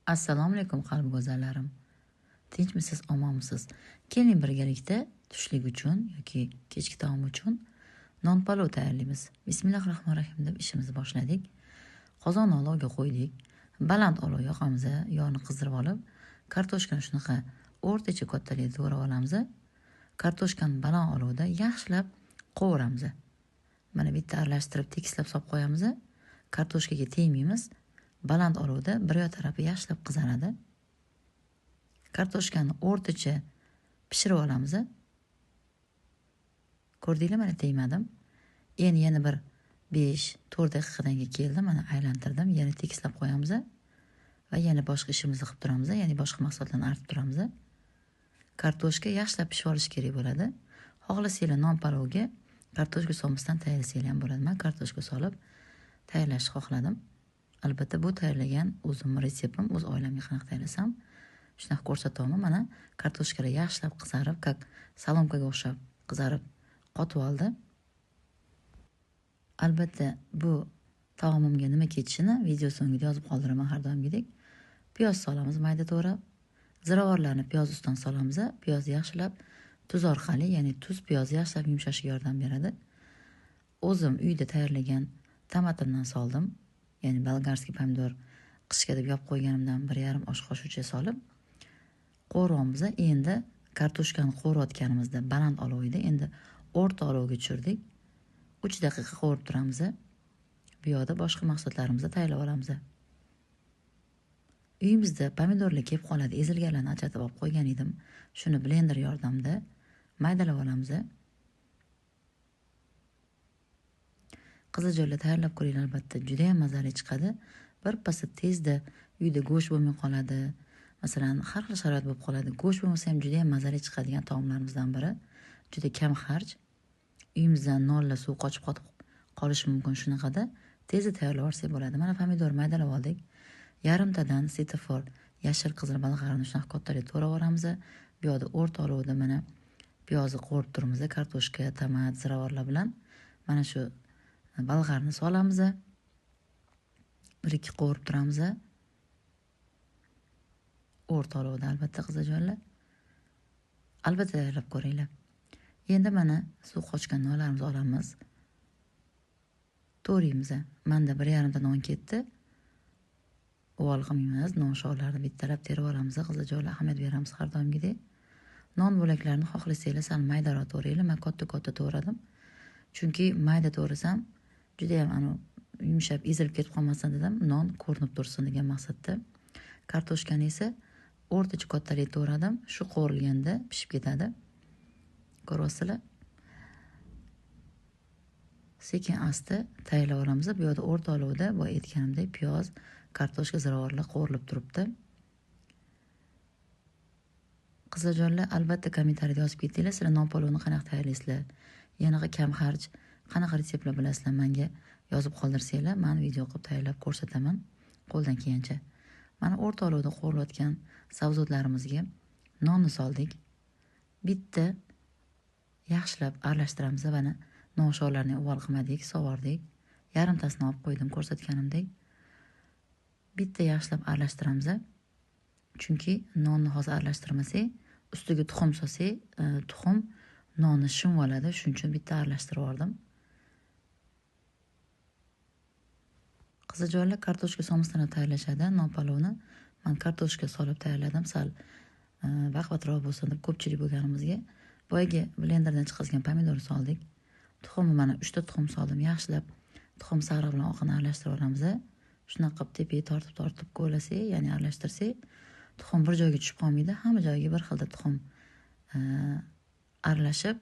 Assalomu alaykum qalbi go'zallarim. Tinchmisiz, omonmisiz? Keling birgalikda tushlik uchun yoki kechki taom uchun non palov tayyorlaymiz. Bismillahirrohmanirrohim deb ishimizni boshladik. Qozonni olovga qo'ydik. Baland olov yoqamiz, yog'ni qizdirib olib, kartoshkani shunaqa o'rtacha kattalikda to'g'rab olamiz. Kartoshkani baland olovda yaxshilab qovuramiz. Mana bitta aralashtirib tekislab solib qo'yamiz. Kartoshkaga tegmaymiz. Baland olovda bir yoq tarafi yaxshilab qizaradi. Kartoshkani o'rtacha pishirib olamiz. Ko'rdinglar, mana tegmadim. Endi yana bir 5-4 daqiqadan keldi. Mana aylantirdim. Yana tekislab qo'yamiz va yana boshqa ishimizni qilib turamiz. Ya'ni boshqa mahsulotlarni artib turamiz. Kartoshka yaxshilab pishib olish kerak bo'ladi. Xohlasanglar non palovga kartoshka solmasdan tayyorlasanglar ham bo'ladi. Men kartoshka solib tayyorlashni xohladim. Albatta bu tayyorlagan o'zimning retseptim, o'z oilamga qanaqa tayyorlasam shunaqa ko'rsataman. Mana kartoshkalar yaxshilab qizarib, salomkaga o'xshab qizarib qotib oldi. Albatta bu taomimga nima ketishini video so'ngida yozib qoldiraman har doimgidek. Piyoz solamiz mayda to'g'rab. Ziravorlarni piyoz ustidan solamiz. Piyozni yaxshilab tuz orqali, ya'ni tuz piyozni yaxshilab yumshashiga yordam beradi. O'zim uyda tayyorlagan tomatimdan soldim. Ya'ni bolgarskiy pomidor qishga deb yopib qo'yganimdan 1,5 osh qoshiqcha solib qo'ramiz. Endi kartoshkani qo'rayotganimizda baland olov edi. Endi o'rta olovga tushirdik. 3 daqiqa qovurib turamiz. Bu yoqda boshqa mahsulotlarimizni tayyorlab olamiz. Uyimizda pomidorlar kelib qoladi. Ezilganlarni ajratib olib qo'ygan edim. Shuni blender yordamida maydalab olamiz. Qizijo'rlar tayyorlab ko'ring, albatta juda ham mazali chiqadi. Bir pasda tezda uyda go'sht bo'lmay qoladi. Masalan, har xil sharoit bo'lib qoladi. Go'sht bo'lmasa ham juda ham mazali chiqadigan taomlarimizdan biri. Juda kam xarj. Uyimizdan nonla suv qochib qolishi mumkin shunaqada. Tezda tayyorlab olsak bo'ladi. Mana pomidor maydalab oldik. Yarimtadan setofor yashil qizil bolg'arni shunaqa kattalik to'g'rab olamiz. Bu yoqda o'rta olovda mana piyozni qovurib turamiz. Kartoshka, tomat, ziravorlar bilan mana shu bolg'arni solamiz. 1-2 qovurib turamiz. O'rta olovda albatta qizajonlar. Albatta tayyorlab ko'ringlar. Endi mana suv qochgan nonlarimizni olamiz. To'raymiz. Menda 1,5 ta non ketdi. Uvol qilmaymiz. Non shoxlarini bittalab terib olamiz. Qizajonlar ahamiyat beramiz har doimgidek. Non bo'laklarini xohlasanglar sal maydaroq to'raylar. Men katta to'radim. Chunki mayda to'rasam juda ham yumshab ezilib ketib qolmasin dedim. Non ko'rinib tursin degan maqsadda. Kartoshkani esa o'rtacha kattalik to'radim. Shu qovurilganda pishib ketadi. Ko'ryapsizlar? Sekin asta tayyorlab olamiz. Bu yoqda o'rta olovda bu aytganimdek piyoz, kartoshka, ziravorlar qovurilib turibdi. Qizajonlar, albatta kommentariyada yozib ketinglar, sizlar non palovni qanaqa tayyorlaysizlar? Yanaqa kam xarj qanaqa retseptlar bilasizlar? Menga yozib qoldirsanglar, men video qilib tayyorlab ko'rsataman qo'ldan kelgancha. Mana o'rta olovda qovurilayotgan sabzavotlarimizga nonni soldik. Bitta yaxshilab aralashtiramiz. Mana non shoxlarini uvol qilmadik, sovordik. Yarimtasini olib qo'ydim ko'rsatganimdek. Bitta yaxshilab aralashtiramiz. Chunki nonni hozir aralashtirmasak, ustiga tuxum solsak, tuxum nonni shimib oladi. Shuning uchun bitta aralashtirib oldim. Qizajonlar kartoshka solmasdan tayyorlashadi non palovni. Men kartoshka solib tayyorladim, sal vaqtliroq bo'lsin deb ko'pchilik bo'lganimizga. Boyagi blenderdan chiqargan pomidor soldik. Tuxumni mana 3 ta tuxum soldim. Yaxshilab tuxum sag'ri bilan oqini aralashtirib olamiz. Shunaqa qilib tepaga tortib qo'ylasak, ya'ni aralashtirsak, tuxum bir joyga tushib qolmaydi. Hamma joyiga bir xilda tuxum aralashib,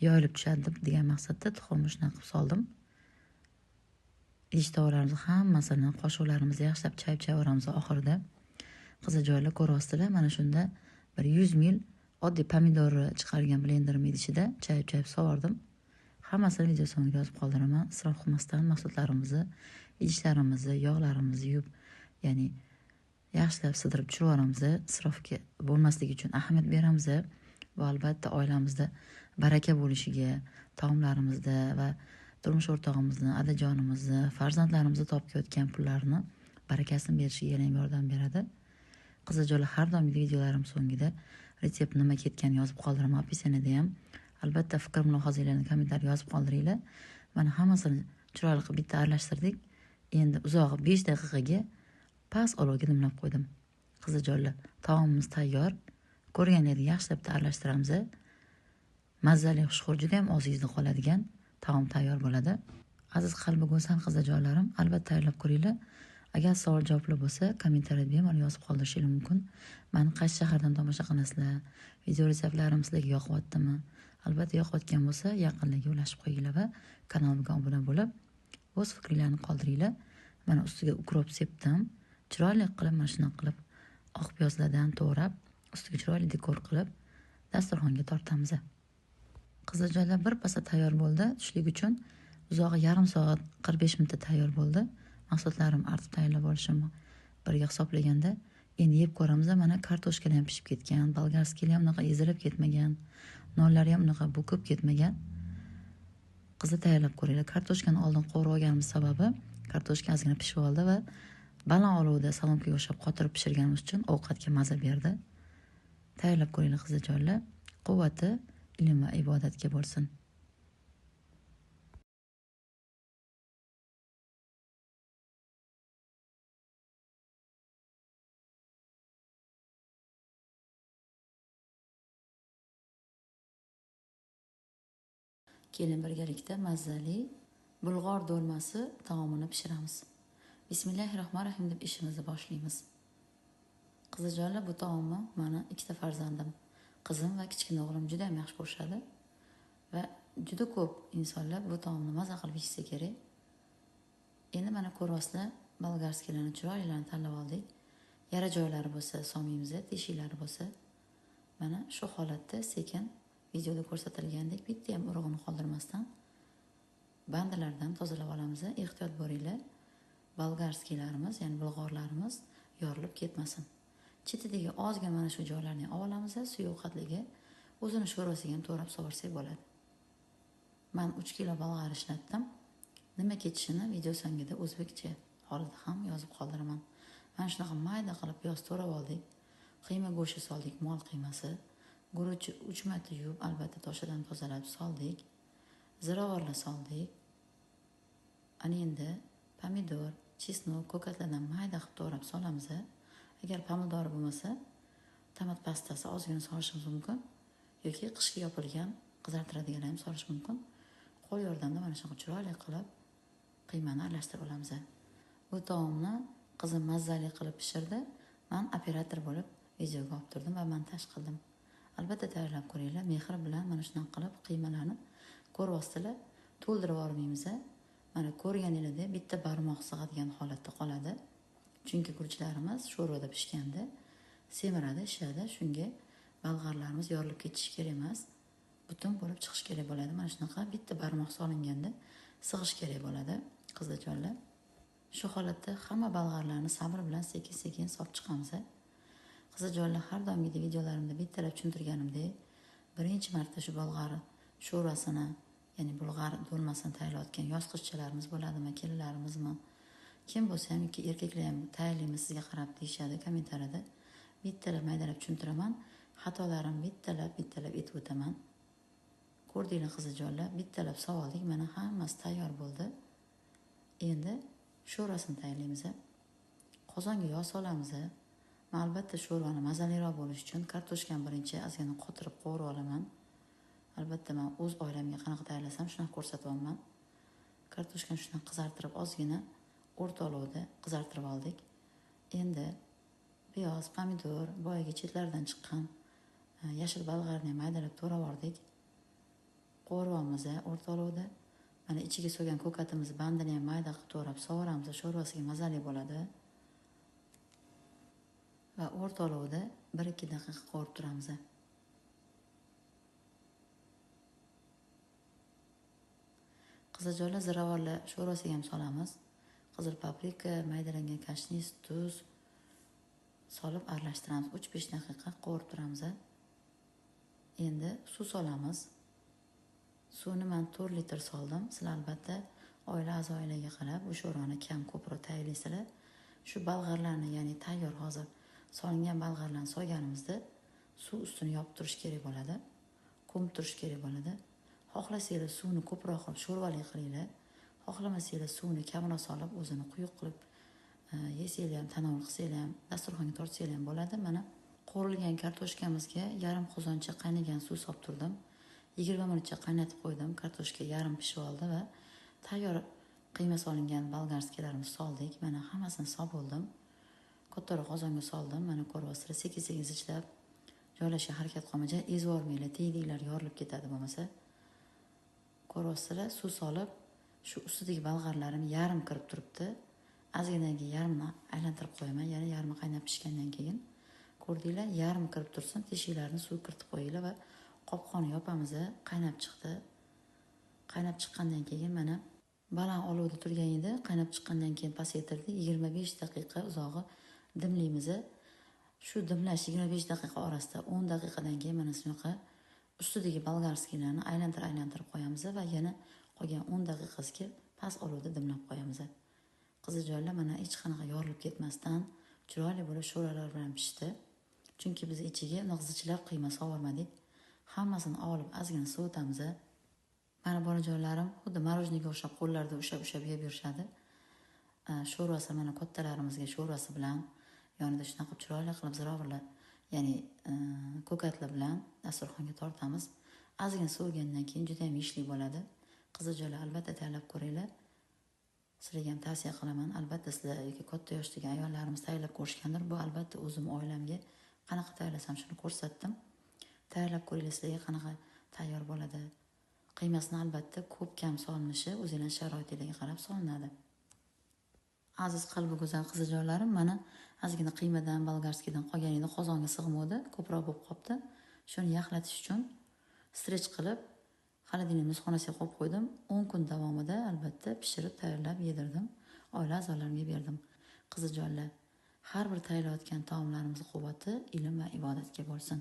yoyilib tushadi degan maqsadda tuxumni shunaqa qilib soldim. Idish tovarlarimizni hammasini qoshiqlarimizni yaxshilab chayib olamiz oxirida. Qizajoylar ko'ryapsizlar, mana shunda bir 100 ml oddiy pomidorni chiqargan blenderning idishida chayib sovordim. Hammasini video so'ngiga yozib qoldiraman. Isrof qilmasdan mahsulotlarimizni, idishlarimizni, yog'larimizni yuvib, ya'ni yaxshilab sidirib tushirib olamiz. Isrofga bo'lmasligi uchun ahamiyat beramiz. Va albatta oilamizda baraka bo'lishiga, taomlarimizda va turmush o'rtog'imizni, adajonimizni, farzandlarimizni topib ketgan pullarni barakasini berishiga ham yordam beradi. Qizajonlar, har doimgi videolarim so'ngida retsept nima ketganini yozib qoldiraman. Opisaniyada ham albatta fikr mulohazalaringizni kommentariyga yozib qoldiringlar. Mana hammasini chiroyli qilib bitta aralashtirdik. Endi uzog'i 5 daqiqaga past olovga dimlab qo'ydim. Qizajonlar, taomimiz tayyor. Ko'rganingizdek yaxshilab aralashtiramiz. Mazali, xushxo'r, juda ham oz yuzda qoladigan taom tayyor bo'ladi. Aziz qalbi go'zal qizajonlarim, albatta tayyorlab ko'ringlar. Agar savol javoblar bo'lsa, kommentariyada bemalol yozib qoldirishingiz mumkin. Meni qaysi shahardan tomosha qilasizlar? Video retseptlarim sizlarga yoqyaptimi? Albatta yoqayotgan bo'lsa, yaqinlarga ulashib qo'yinglar va kanalimga obuna bo'lib, o'z fikringizni qoldiringlar. Mana ustiga ukrop sepdim. Chiroyli qilib mana shunaqa qilib oq piyozlardan to'g'rab, ustiga chiroyli dekor qilib dasturxonga tortamiz. Qizajonlar, bir pasa tayyor bo'ldi. Tushlik uchun uzog'i yarim soat 45 minutda tayyor bo'ldi. Mahsulotlarim artib tayyorlab olishim birga hisoblaganda endi yeb ko'ramiz. Mana kartoshkalar ham pishib ketgan, bolgarskilar ham unaqa ezilib ketmagan, nonlari ham unaqa bo'kib ketmagan. Qizni tayyorlab ko'ringlar. Kartoshkani oldin qovurib olganimiz sababi kartoshka ozgina pishib oldi va baland olovda salomkaga o'xshab qotirib pishirganimiz uchun ovqatga maza berdi. Tayyorlab ko'ringlar qizajonlar. Quvvati ilm va ibodatga bo'lsin. Keling birgalikda mazali bulg'or do'lmasi taomini pishiramiz. Bismillahirrohmanirrohim deb ishimizni boshlaymiz. Qizajonlar, bu taomni meni ikkita farzandim, qizim va kichkina o'g'lim juda ham yaxshi ko'rishadi va juda ko'p insonlar bu taomni maza qilib yeysa kerak. Endi mana ko'ryapsizlar, bolgarskilarni chiroylilarini tanlab oldik. Yara joylari bo'lsa solmaymiz, teshiklari bo'lsa. Mana shu holatda sekin videoda ko'rsatilgandek bitta ham urug'ini qoldirmasdan bandalardan tozalab olamiz. Ehtiyot bo'linglar. Bolgarskilarimiz, ya'ni bulg'orlarimiz yorilib ketmasin. Chetidagi ozgina mana shu joylarni olamiz, suyuqatligi o'zini sho'rvasiga ham to'g'rab sovursak bo'ladi. Men 3 kilo bolg'ar ishlatdim. Nima ketishini video so'ngida o'zbekcha holida ham yozib qoldiraman. Mana shunaqa mayda qilib piyoz to'rab oldik. Qiyma go'shti soldik, mol qiymasi. Guruch 3 marta yuvib, albatta toshidan tozalab soldik. Ziravorlar soldik. Ana endi pomidor, chesnok, ko'katlardan mayda qilib to'g'rab solamiz. Agar pomidor bo'lmasa, tomat pastasi ozgina solishimiz mumkin yoki qishga yopilgan qizartiradigan ham solish mumkin. Qo'l yordamida mana shunday chiroyli qilib qiymani aralashtirib olamiz. Bu taomni qizim mazali qilib pishirdi. Men operator bo'lib videoga olib turdim va montaj qildim. Albatta tayyorlab ko'ringlar. Mehr bilan mana shunday qilib qiymalarni ko'ryapsizlar, to'ldirib olmaymiz. Mana ko'rganingizda bitta barmoq sig'adigan holatda qoladi. Chunki guruchlarimiz sho'rvada pishganda semiradi, ishadi. Shunga bolg'arlarimiz yorilib ketishi kerak emas. Butun bo'lib chiqish kerak bo'ladi. Mana shunaqa bitta barmoq solinganda sig'ish kerak bo'ladi qizajonlar. Shu holatda hamma bolg'arlarni sabr bilan sekin-sekin solib chiqamiz. Qizajonlar, har doimgidek videolarimda bittalab tushuntirganimdek, birinchi marta shu bolg'ar sho'rvasini, ya'ni bulg'or do'lmasini tayyorlayotgan yoz qizchalarimiz bo'ladimi, kelinlarimizmi, kim bo'lsa ham, erkaklar ham tayyorlaymiz sizga qarab deyishadi kommentariyada. Bittalab maydalab tushuntiraman, xatolarim bittalab aytib o'taman. Ko'rdinglar qizajonlar, bittalab savoldik, mana hammasi tayyor bo'ldi. Endi sho'rvasini tayyorlaymiz. Qozonga yog' solamiz. Men albatta sho'rvani mazaliroq bo'lishi uchun kartoshkani birinchi ozgina qotirib qovurib olaman. Albatta men o'z oilamga qanaqa tayyorlasam shunaqa ko'rsatyapman. Kartoshkani shundan qizartirib ozgina o'rta olovda qizartirib oldik. Endi piyoz, pomidor, boyagi chetlardan chiqqan yashil bolg'arni maydalab to'rab oldik. Qo'rvamiz o'rta olovda. Mana ichiga so'ygan ko'katimiz bandini ham mayda qilib to'rab sovuramiz, sho'rvasiga mazali bo'ladi. Va o'rta olovda 1-2 daqiqa qovurib turamiz. Qizajonlar, ziravorlar sho'rvasiga ham solamiz. Qizil paprika, maydalangan kashnis, tuz solib aralashtiramiz. 3-5 daqiqa qovurib turamiz. Endi suv solamiz. Suvni men 4 litr soldim. Sizlar albatta oila a'zolarga qarab bu sho'rvani kam ko'proq tayyorlaysizlar. Shu bolg'arlarni, ya'ni tayyor hozir solingan bolg'arlarni solganimizda suv ustini yopib turish kerak bo'ladi, ko'mib turish kerak bo'ladi. Xohlasanglar suvni ko'proq qilib sho'rvali qilinglar. Xohlamasanglar suvni kamroq solib, o'zini quyuq qilib yesanglar ham, tanovul qilsanglar ham, dasturxonga tortsanglar ham bo'ladi. Mana qo'rilgan kartoshkamizga yarim qozoncha qaynagan suv solib turdim. 20 minutcha qaynatib qo'ydim. Kartoshka yarim pishib oldi va tayyor qiyma solingan bolgarskilarimizni soldik. Mana hammasini solib oldim. Kattaroq qozonga soldim. Mana ko'ryapsizlar, sekin-sekin zichlab joylashga harakat qilmay, ezib olmanglar, teginglar yorilib ketadi bo'lmasa. Ko'ryapsizlar, suv solib, shu ustidagi bolg'arlarim yarim kirib turibdi. Ozginaga yarmini aylantirib qo'yaman, yana yarmi qaynab pishgandan keyin. Ko'rdinglar, yarim kirib tursin, teshiklarni suv kiritib qo'yinglar va qopqonni yopamiz. Qaynab chiqdi. Qaynab chiqqandan keyin mana baland olovda turgan edi. Qaynab chiqqandan keyin pasaytirdik. 25 daqiqa uzog'i dimlaymiz. Shu dimlash 25 daqiqa orasida 10 daqiqadan keyin mana shunaqa ustidagi bolgarskilarni aylantirib qo'yamiz va yana qolgan 10 daqiqasiga past olovda dimlab qo'yamiz. Qizijonlar mana hech qanaqa yorilib ketmasdan chiroyli bo'lib sho'ralar bilan pishdi. Chunki biz ichiga nig'zichlab qiyma solmadik. Hammasini olib ozgina sovutamiz. Mana bolajonlarim xuddi marojniga o'xshab qo'llarida ushlab yeb yurishadi. Sho'rvasi mana kattalarimizga sho'rvasi bilan yonida shunaqa chiroyli qilib zirovirlar, ya'ni ko'katlar bilan dasturxonga tortamiz. Ozgina sovigandan keyin juda ham ishli bo'ladi. Qizijonlar albatta tayyorlab ko'ringlar. Sizlarga ham tavsiya qilaman. Albatta sizlar yoki katta yoshdagi ayollarimiz tayyorlab ko'rishgandir. Bu albatta o'zim oilamga qanaqa tayyorlasam shuni ko'rsatdim. Tayyorlab ko'ringlar, sizlarga qanaqa tayyor bo'ladi. Qiymasini albatta ko'p kam solinishi o'zingizlar sharoitingizga qarab solinadi. Aziz qalbi go'zal qizijonlarim, mana ozgina qiymadan, bolgarskidan qolgan edi, qozonga sig'madi, ko'proq bo'lib qoldi. Shuni yaxlatish uchun strech qilib xolodilnik nusxonasiga qo'yib qo'ydim. 10 kun davomida albatta pishirib tayyorlab yedirdim. Oila a'zolarimga berdim. Qizijonlar, har bir tayyorlayotgan taomlarimiz quvvati ilm va ibodatga bo'lsin.